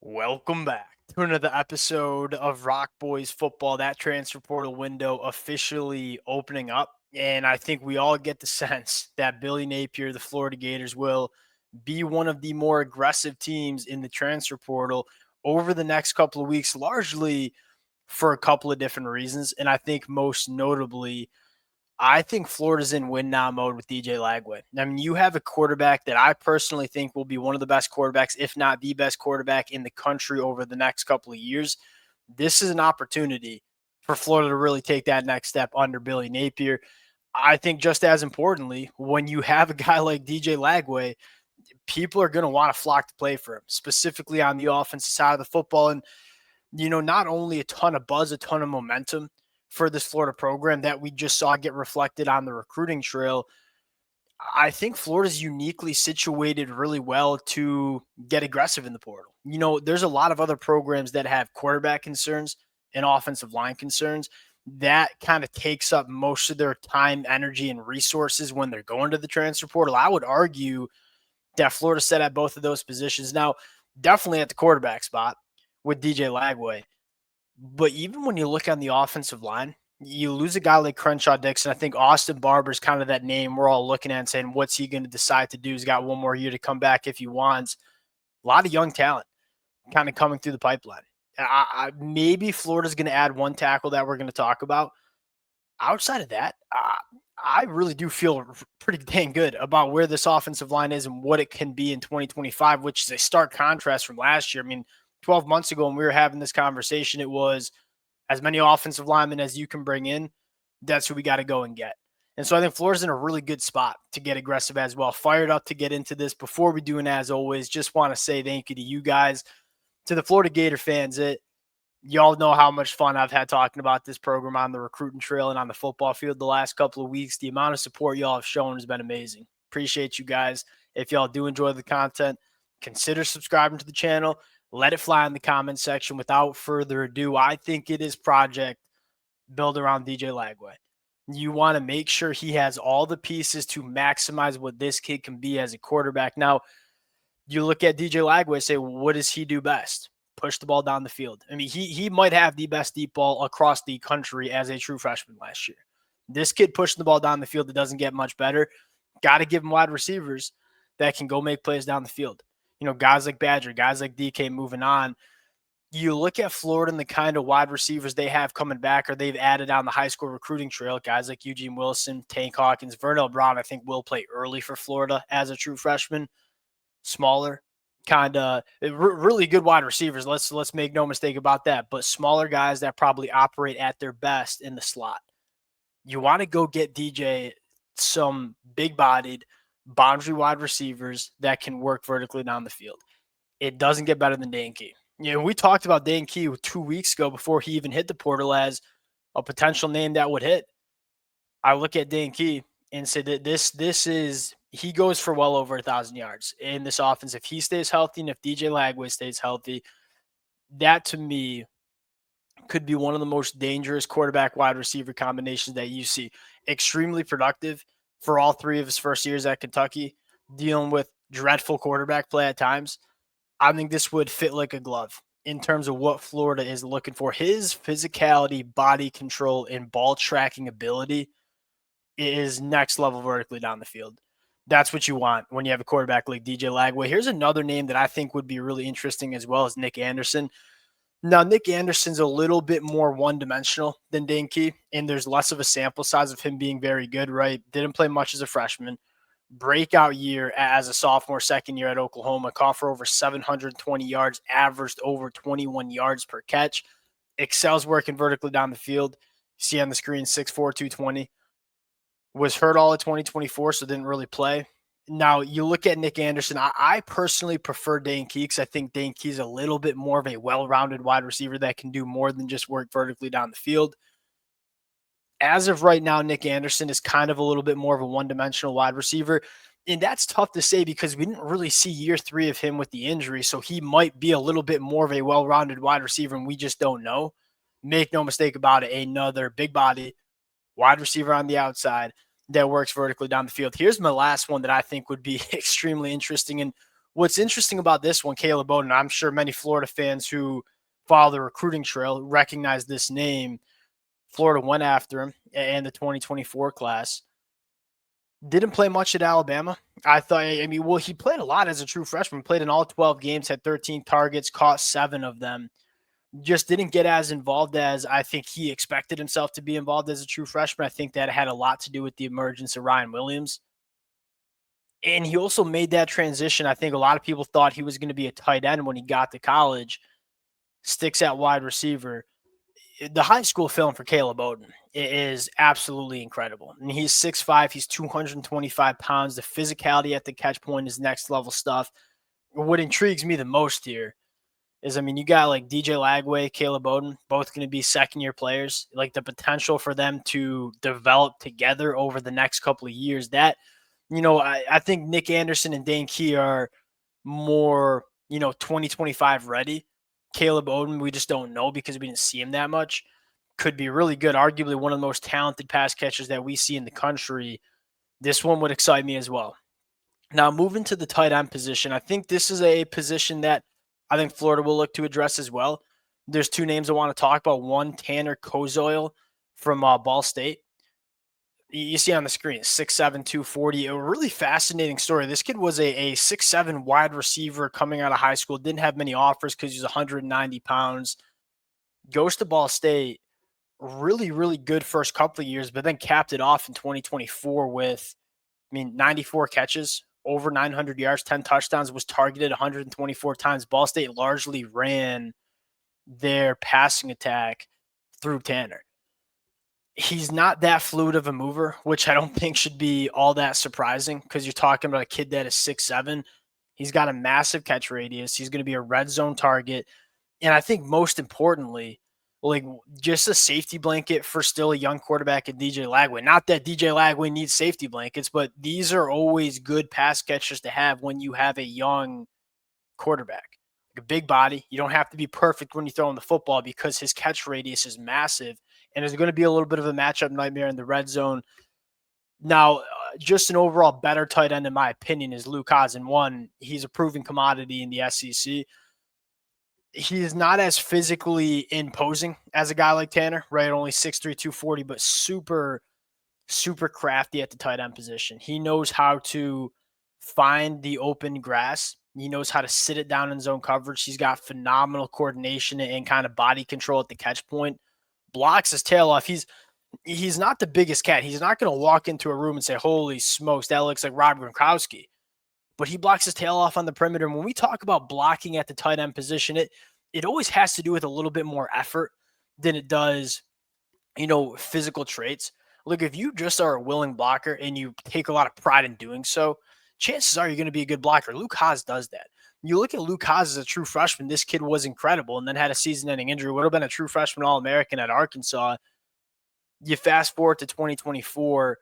Welcome back to another episode of Rock Boys Football. That transfer portal window officially opening up. And I think we all get the sense that Billy Napier, the Florida Gators, will be one of the more aggressive teams in the transfer portal over the next couple of weeks, largely for a couple of different reasons. And I think most notably, I think Florida's in win now mode with DJ Lagway. I mean, you have a quarterback that I personally think will be one of the best quarterbacks, if not the best quarterback in the country over the next couple of years. This is an opportunity for Florida to really take that next step under Billy Napier. I think just as importantly, when you have a guy like DJ Lagway, people are going to want to flock to play for him, specifically on the offensive side of the football. And not only a ton of buzz, a ton of momentum for this Florida program that we just saw get reflected on the recruiting trail. I think Florida's uniquely situated really well to get aggressive in the portal. There's a lot of other programs that have quarterback concerns and offensive line concerns. That kind of takes up most of their time, energy, and resources when they're going to the transfer portal. I would argue that Florida set at both of those positions. Now, definitely at the quarterback spot with DJ Lagway. But even when you look on the offensive line, you lose a guy like Crenshaw Dixon. I think Austin Barber's kind of that name we're all looking at and saying, what's he going to decide to do? He's got one more year to come back if he wants. A lot of young talent kind of coming through the pipeline. Maybe Florida's going to add one tackle that we're going to talk about. Outside of that, I really do feel pretty dang good about where this offensive line is and what it can be in 2025, which is a stark contrast from last year. I mean, 12 months ago when we were having this conversation, it was as many offensive linemen as you can bring in, that's who we got to go and get. And so I think Florida's in a really good spot to get aggressive as well. Fired up to get into this. Before we do, and as always, just want to say thank you to you guys, to the Florida Gator fans. Y'all know how much fun I've had talking about this program on the recruiting trail and on the football field the last couple of weeks. The amount of support y'all have shown has been amazing. Appreciate you guys. If y'all do enjoy the content, consider subscribing to the channel. Let it fly in the comment section. Without further ado, I think it is project build around DJ Lagway. You want to make sure he has all the pieces to maximize what this kid can be as a quarterback. Now, you look at DJ Lagway and say, well, what does he do best? Push the ball down the field. I mean, he might have the best deep ball across the country as a true freshman last year. This kid pushing the ball down the field, it doesn't get much better. Got to give him wide receivers that can go make plays down the field. Guys like Badger, guys like DK moving on. You look at Florida and the kind of wide receivers they have coming back or they've added on the high school recruiting trail, guys like Eugene Wilson, Tank Hawkins, Vernell Brown, I think will play early for Florida as a true freshman. Smaller, kind of really good wide receivers. Let's make no mistake about that. But smaller guys that probably operate at their best in the slot. You want to go get DJ some big-bodied, boundary wide receivers that can work vertically down the field. It doesn't get better than Dane Key. We talked about Dane Key 2 weeks ago before he even hit the portal as a potential name that would hit. I look at Dane Key and say that this is he goes for well over 1,000 yards in this offense if he stays healthy and if DJ Lagway stays healthy. That to me could be one of the most dangerous quarterback wide receiver combinations that you see. Extremely productive for all three of his first years at Kentucky, dealing with dreadful quarterback play at times. I think this would fit like a glove in terms of what Florida is looking for. His physicality, body control, and ball tracking ability is next level vertically down the field. That's what you want when you have a quarterback like DJ Lagway. Here's another name that I think would be really interesting as well as Nick Anderson. Now, Nick Anderson's a little bit more one-dimensional than Dane Key, and there's less of a sample size of him being very good, right? Didn't play much as a freshman. Breakout year as a sophomore, second year at Oklahoma. Caught for over 720 yards, averaged over 21 yards per catch. Excels working vertically down the field. You see on the screen, 6'4", 220. Was hurt all of 2024, so didn't really play. Now, you look at Nick Anderson. I personally prefer Dane Key because I think Dane Key's a little bit more of a well-rounded wide receiver that can do more than just work vertically down the field. As of right now, Nick Anderson is kind of a little bit more of a one-dimensional wide receiver. And that's tough to say because we didn't really see year 3 of him with the injury, so he might be a little bit more of a well-rounded wide receiver, and we just don't know. Make no mistake about it, another big body wide receiver on the outside that works vertically down the field. Here's my last one that I think would be extremely interesting. And What's interesting about this one, Caleb Bowden, I'm sure many Florida fans who follow the recruiting trail recognize this name. Florida went after him in the 2024 class. Didn't play much at Alabama. Well, he played a lot as a true freshman. Played in all 12 games, had 13 targets, caught 7 of them. Just didn't get as involved as I think he expected himself to be involved as a true freshman. I think that had a lot to do with the emergence of Ryan Williams. And he also made that transition. I think a lot of people thought he was going to be a tight end when he got to college. Sticks at wide receiver. The high school film for Caleb Bowden is absolutely incredible. And he's 6'5", he's 225 pounds. The physicality at the catch point is next level stuff. What intrigues me the most here is, you got like DJ Lagway, Caleb Bowden, both going to be second-year players. Like the potential for them to develop together over the next couple of years. That, I think Nick Anderson and Dane Key are more, 2025 ready. Caleb Bowden, we just don't know because we didn't see him that much. Could be really good, arguably one of the most talented pass catchers that we see in the country. This one would excite me as well. Now, moving to the tight end position, I think this is a position that I think Florida will look to address as well. There's 2 names I want to talk about. One, Tanner Kozoil from Ball State. You see on the screen, 6'7", 240. A really fascinating story. This kid was a 6'7" wide receiver coming out of high school. Didn't have many offers because he was 190 pounds. Goes to Ball State. Really, really good first couple of years, but then capped it off in 2024 with, 94 catches, over 900 yards, 10 touchdowns, was targeted 124 times. Ball State largely ran their passing attack through Tanner. He's not that fluid of a mover, which I don't think should be all that surprising because you're talking about a kid that is 6'7". He's got a massive catch radius. He's going to be a red zone target. And I think most importantly, like just a safety blanket for still a young quarterback in DJ Lagway. Not that DJ Lagway needs safety blankets, but these are always good pass catchers to have when you have a young quarterback. Like a big body. You don't have to be perfect when you throw him the football because his catch radius is massive. And there's going to be a little bit of a matchup nightmare in the red zone. Now, just an overall better tight end, in my opinion, is Luke Haas. And one, he's a proven commodity in the SEC. He is not as physically imposing as a guy like Tanner, right? Only 6'3", 240, but super, super crafty at the tight end position. He knows how to find the open grass. He knows how to sit it down in zone coverage. He's got phenomenal coordination and kind of body control at the catch point. Blocks his tail off. He's not the biggest cat. He's not going to walk into a room and say, holy smokes, that looks like Rob Gronkowski. But he blocks his tail off on the perimeter. And when we talk about blocking at the tight end position, it always has to do with a little bit more effort than it does, physical traits. Look, if you just are a willing blocker and you take a lot of pride in doing so, chances are you're going to be a good blocker. Luke Haas does that. You look at Luke Haas as a true freshman, this kid was incredible and then had a season-ending injury. Would have been a true freshman All-American at Arkansas. You fast forward to 2024,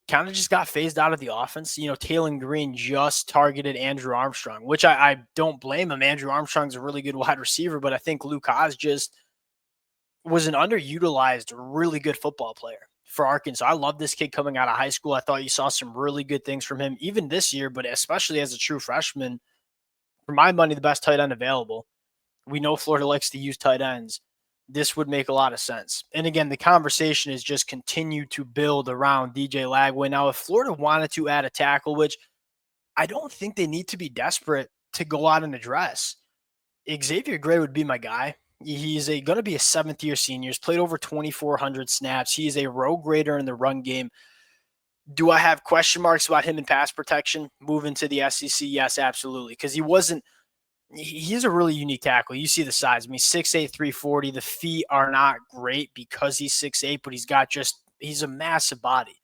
kind of just got phased out of the offense. Taylor Green just targeted Andrew Armstrong, which I don't blame him. Andrew Armstrong's a really good wide receiver, but I think Luke Haas just was an underutilized, really good football player for Arkansas. I love this kid coming out of high school. I thought you saw some really good things from him, even this year, but especially as a true freshman. For my money, the best tight end available. We know Florida likes to use tight ends. This would make a lot of sense. And again, the conversation is just continue to build around DJ Lagway. Now, if Florida wanted to add a tackle, which I don't think they need to be desperate to go out and address, Xavier Gray would be my guy. He's going to be a 7th-year senior. He's played over 2,400 snaps. He's a road grader in the run game. Do I have question marks about him in pass protection moving to the SEC? Yes, absolutely. Because he's a really unique tackle. You see the size. 6'8", 340. The feet are not great because he's 6'8", but he's a massive body.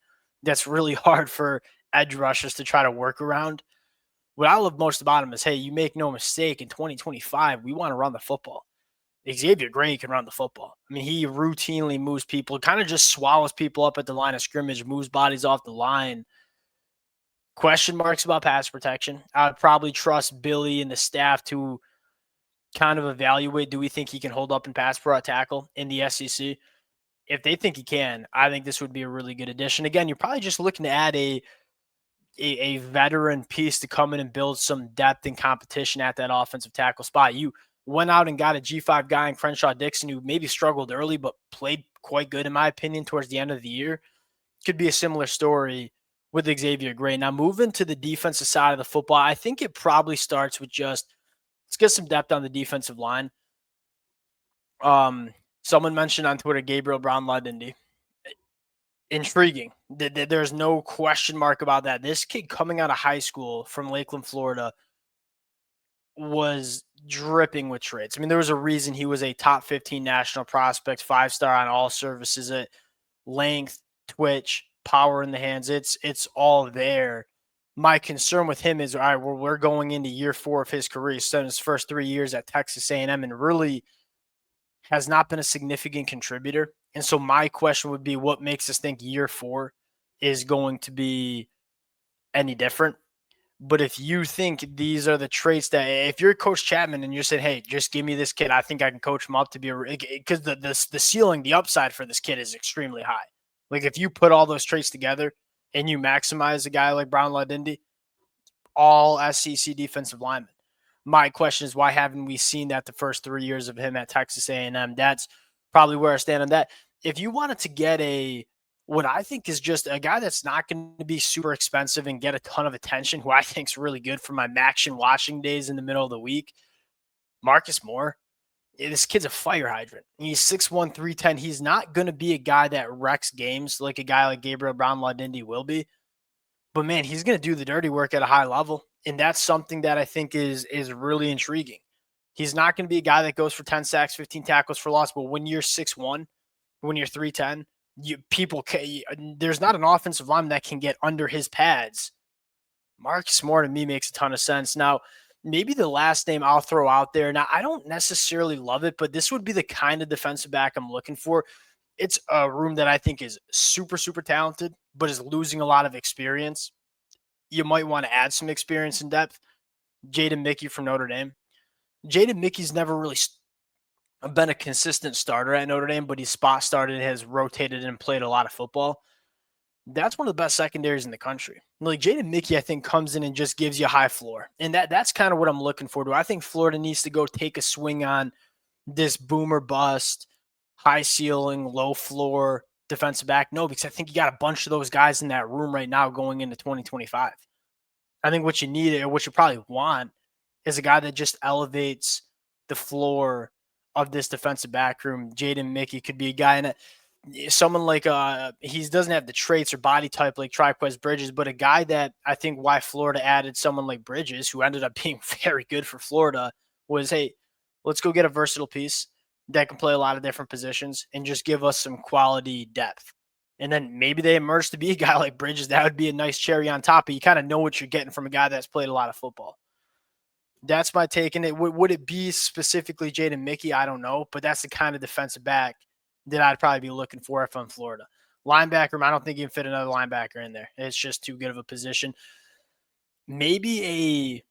That's really hard for edge rushers to try to work around. What I love most about him is, hey, you make no mistake, in 2025, we want to run the football. Xavier Gray can run the football. He routinely moves people, kind of just swallows people up at the line of scrimmage, moves bodies off the line. Question marks about pass protection. I would probably trust Billy and the staff to kind of evaluate, do we think he can hold up in pass pro tackle in the SEC? If they think he can, I think this would be a really good addition. Again, you're probably just looking to add a a veteran piece to come in and build some depth and competition at that offensive tackle spot. You went out and got a G5 guy in Crenshaw Dixon who maybe struggled early but played quite good, in my opinion, towards the end of the year. Could be a similar story with Xavier Gray. Now, moving to the defensive side of the football, I think it probably starts with just let's get some depth on the defensive line. Someone mentioned on Twitter Gabriel Brown-Ladindi. Intriguing. There's no question mark about that. This kid coming out of high school from Lakeland, Florida, was dripping with traits. I mean, there was a reason he was a top 15 national prospect, 5-star on all services at length, twitch, power in the hands. It's all there. My concern with him is, all right, we're going into year 4 of his career. He spent his first 3 years at Texas A&M and really has not been a significant contributor. And so my question would be, what makes us think year 4 is going to be any different? But if you think these are the traits that, if you're Coach Chapman and you're saying, hey, just give me this kid, I think I can coach him up to be because the ceiling, the upside for this kid is extremely high. Like if you put all those traits together and you maximize a guy like Brown-Ladindi, all SEC defensive lineman. My question is, why haven't we seen that the first 3 years of him at Texas A&M? That's probably where I stand on that. If you wanted to get what I think is just a guy that's not going to be super expensive and get a ton of attention, who I think is really good for my Maction watching days in the middle of the week, Marcus Moore. This kid's a fire hydrant. He's 6'1", 310. He's not going to be a guy that wrecks games like a guy like Gabriel Brown-Ladindi will be. But, man, he's going to do the dirty work at a high level, and that's something that I think is really intriguing. He's not going to be a guy that goes for 10 sacks, 15 tackles for loss, but when you're 6'1", when you're 310, there's not an offensive lineman that can get under his pads. Marcus Moore to me makes a ton of sense. Now, maybe the last name I'll throw out there, now I don't necessarily love it, but this would be the kind of defensive back I'm looking for. It's a room that I think is super, super talented, but is losing a lot of experience. You might want to add some experience and depth. Jaden Mickey from Notre Dame. Jaden Mickey's never really been a consistent starter at Notre Dame, but he's spot started, has rotated and played a lot of football. That's one of the best secondaries in the country. Like Jaden Mickey, I think, comes in and just gives you a high floor. And that's kind of what I'm looking for. I think Florida needs to go take a swing on this boomer bust, high ceiling, low floor defensive back? No, because I think you got a bunch of those guys in that room right now going into 2025. I think what you need, or what you probably want, is a guy that just elevates the floor of this defensive back room. Jaden Mickey could be a guy in it. Someone like he doesn't have the traits or body type like Triquez Bridges, but a guy that I think why Florida added someone like Bridges, who ended up being very good for Florida, was, hey, let's go get a versatile piece that can play a lot of different positions and just give us some quality depth. And then maybe they emerge to be a guy like Bridges. That would be a nice cherry on top, but you kind of know what you're getting from a guy that's played a lot of football. That's my take. And would it be specifically Jaden Mickey? I don't know, but that's the kind of defensive back that I'd probably be looking for if I'm Florida. Linebacker, I don't think you can fit another linebacker in there. It's just too good of a position. Maybe a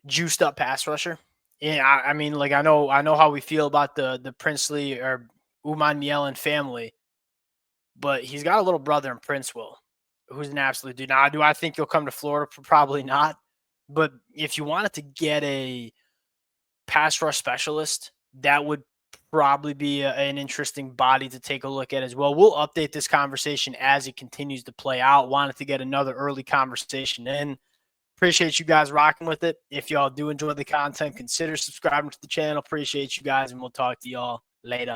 juiced up pass rusher. Yeah, I mean, like I know how we feel about the Princely or Uman Mielen family, but he's got a little brother in Prince Will, who's an absolute dude. Now, do I think he'll come to Florida? Probably not. But if you wanted to get a pass rush specialist, that would probably be an interesting body to take a look at as well. We'll update this conversation as it continues to play out. Wanted to get another early conversation in. Appreciate you guys rocking with it. If y'all do enjoy the content, consider subscribing to the channel. Appreciate you guys, and we'll talk to y'all later.